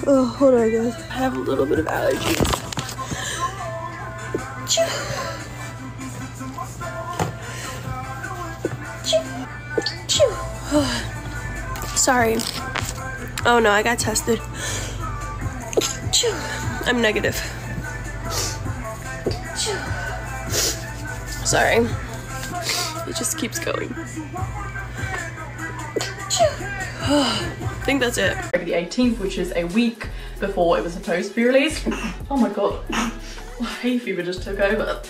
Oh, hold on, guys. I have a little bit of allergies. Sorry. Oh no, I got tested. I'm negative. Sorry. It just keeps going. I think that's it. The 18th, which is a week before it was supposed to be released. Oh my god. Hay fever just took over.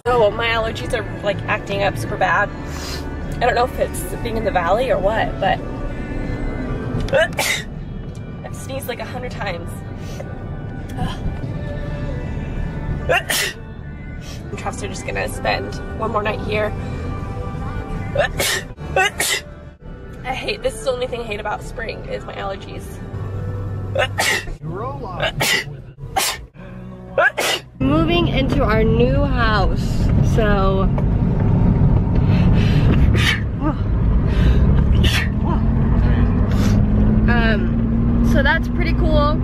Oh, my allergies are like acting up super bad. I don't know if it's being in the valley or what, but I've sneezed like 100 times. And Travis are just gonna spend one more night here. I hate, this is the only thing I hate about spring is my allergies. Moving into our new house, so so that's pretty cool.